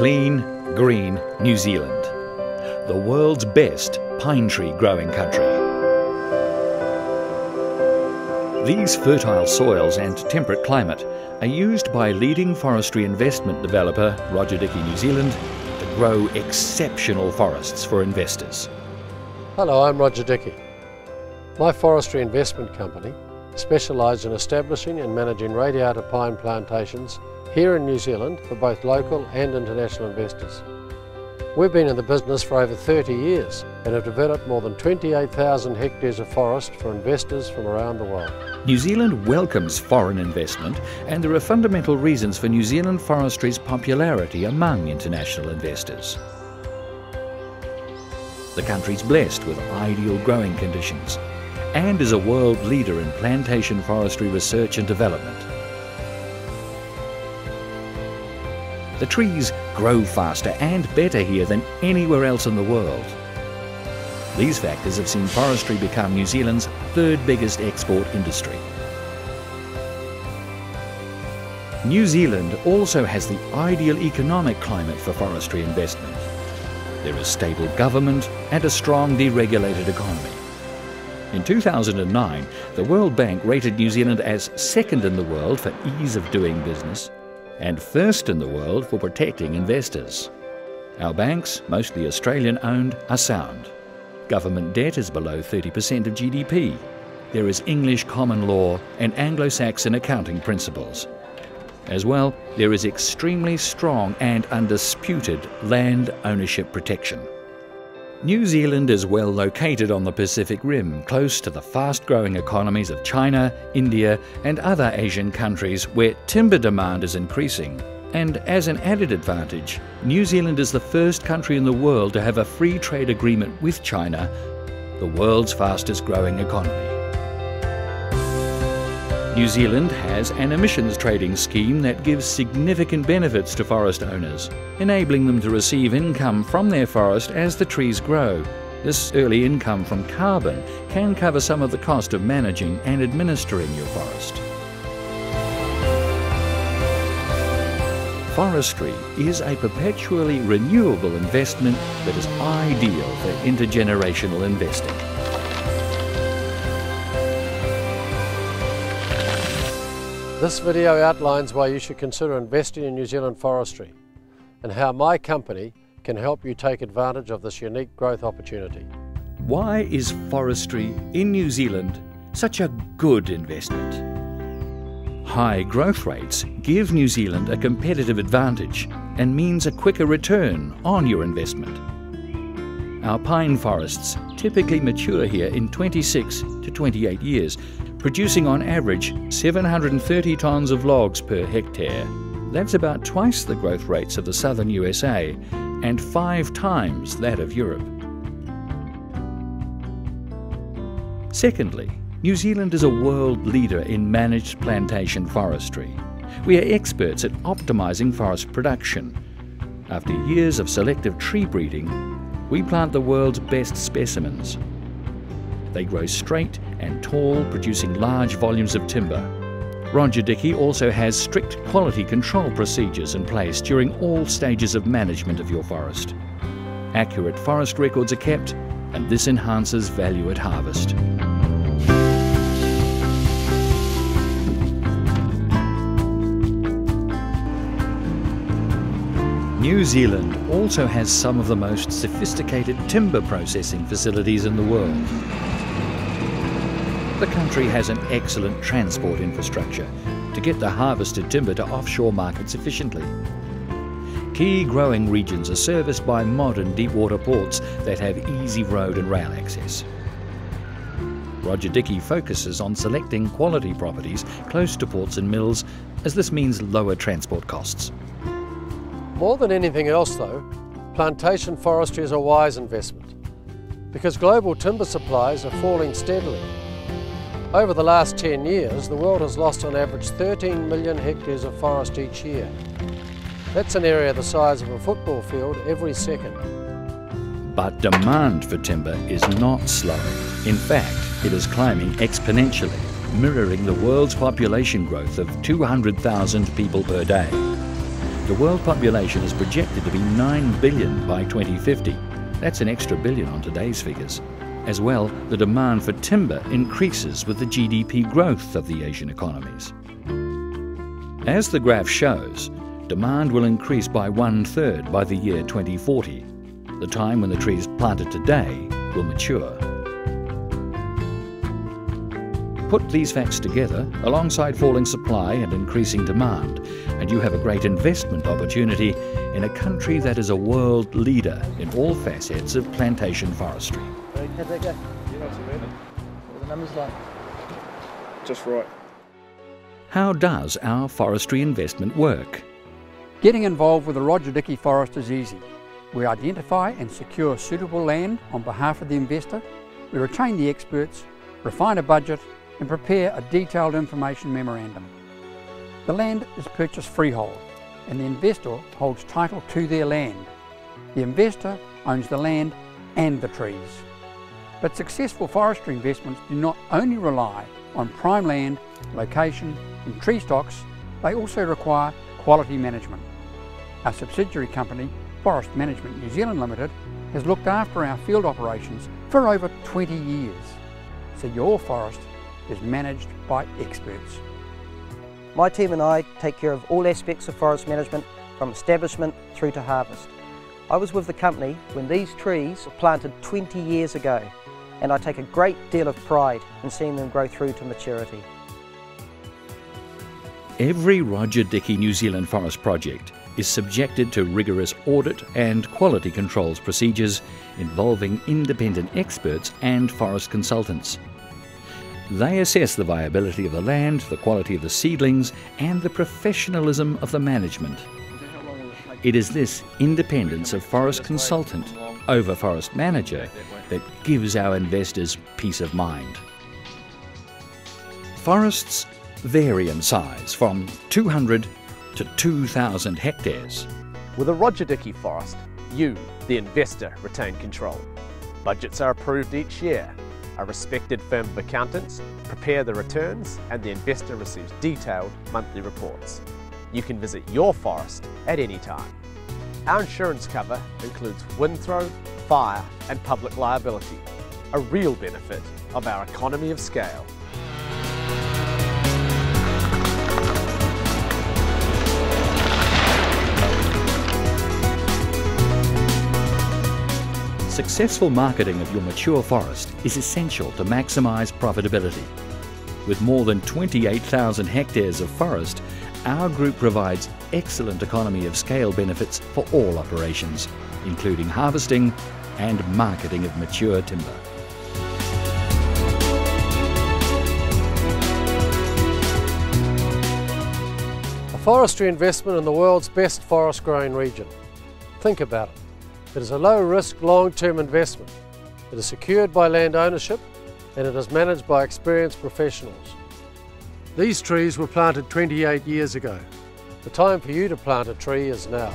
Clean, green New Zealand, the world's best pine tree growing country. These fertile soils and temperate climate are used by leading forestry investment developer Dickie NZ to grow exceptional forests for investors. Hello, I'm Roger Dickie. My forestry investment company specialises in establishing and managing radiata pine plantations here in New Zealand for both local and international investors. We've been in the business for over 30 years and have developed more than 28,000 hectares of forest for investors from around the world. New Zealand welcomes foreign investment, and there are fundamental reasons for New Zealand forestry's popularity among international investors. The country's blessed with ideal growing conditions and is a world leader in plantation forestry research and development. The trees grow faster and better here than anywhere else in the world. These factors have seen forestry become New Zealand's third biggest export industry. New Zealand also has the ideal economic climate for forestry investment. There is stable government and a strong deregulated economy. In 2009, the World Bank rated New Zealand as second in the world for ease of doing business and first in the world for protecting investors. Our banks, mostly Australian-owned, are sound. Government debt is below 30% of GDP. There is English common law and Anglo-Saxon accounting principles. As well, there is extremely strong and undisputed land ownership protection. New Zealand is well located on the Pacific Rim, close to the fast-growing economies of China, India and other Asian countries where timber demand is increasing. And as an added advantage, New Zealand is the first country in the world to have a free trade agreement with China, the world's fastest growing economy. New Zealand has an emissions trading scheme that gives significant benefits to forest owners, enabling them to receive income from their forest as the trees grow. This early income from carbon can cover some of the cost of managing and administering your forest. Forestry is a perpetually renewable investment that is ideal for intergenerational investing. This video outlines why you should consider investing in New Zealand forestry and how my company can help you take advantage of this unique growth opportunity. Why is forestry in New Zealand such a good investment? High growth rates give New Zealand a competitive advantage and means a quicker return on your investment. Our pine forests typically mature here in 26 to 28 years, producing on average 730 tonnes of logs per hectare. That's about twice the growth rates of the southern USA and 5 times that of Europe. Secondly, New Zealand is a world leader in managed plantation forestry. We are experts at optimising forest production. After years of selective tree breeding, we plant the world's best specimens. They grow straight and tall, producing large volumes of timber. Roger Dickie also has strict quality control procedures in place during all stages of management of your forest. Accurate forest records are kept, and this enhances value at harvest. New Zealand also has some of the most sophisticated timber processing facilities in the world. The country has an excellent transport infrastructure to get the harvested timber to offshore markets efficiently. Key growing regions are serviced by modern deepwater ports that have easy road and rail access. Roger Dickie focuses on selecting quality properties close to ports and mills, as this means lower transport costs. More than anything else though, plantation forestry is a wise investment because global timber supplies are falling steadily. Over the last 10 years, the world has lost on average 13 million hectares of forest each year. That's an area the size of a football field every second. But demand for timber is not slowing. In fact, it is climbing exponentially, mirroring the world's population growth of 200,000 people per day. The world population is projected to be 9 billion by 2050. That's an extra billion on today's figures. As well, the demand for timber increases with the GDP growth of the Asian economies. As the graph shows, demand will increase by 1/3 by the year 2040, the time when the trees planted today will mature. Put these facts together alongside falling supply and increasing demand, and you have a great investment opportunity in a country that is a world leader in all facets of plantation forestry. How'd that go? Yeah, not too bad. What are the numbers like? Just right. How does our forestry investment work? Getting involved with the Roger Dickie Forest is easy. We identify and secure suitable land on behalf of the investor, we retain the experts, refine a budget and prepare a detailed information memorandum. The land is purchased freehold and the investor holds title to their land. The investor owns the land and the trees. But successful forestry investments do not only rely on prime land, location and tree stocks, they also require quality management. Our subsidiary company, Forest Management New Zealand Limited, has looked after our field operations for over 20 years. So your forest is managed by experts. My team and I take care of all aspects of forest management from establishment through to harvest. I was with the company when these trees were planted 20 years ago, and I take a great deal of pride in seeing them grow through to maturity. Every Roger Dickie New Zealand forest project is subjected to rigorous audit and quality controls procedures involving independent experts and forest consultants. They assess the viability of the land, the quality of the seedlings and the professionalism of the management. It is this independence of forest consultant over forest manager that gives our investors peace of mind. Forests vary in size from 200 to 2,000 hectares. With a Roger Dickie forest, you, the investor, retain control. Budgets are approved each year. A respected firm of accountants prepare the returns and the investor receives detailed monthly reports. You can visit your forest at any time. Our insurance cover includes windthrow, fire and public liability, a real benefit of our economy of scale. Successful marketing of your mature forest is essential to maximise profitability. With more than 28,000 hectares of forest, our group provides excellent economy of scale benefits for all operations, including harvesting and marketing of mature timber. A forestry investment in the world's best forest growing region. Think about it. It is a low-risk, long-term investment. It is secured by land ownership and it is managed by experienced professionals. These trees were planted 28 years ago. The time for you to plant a tree is now.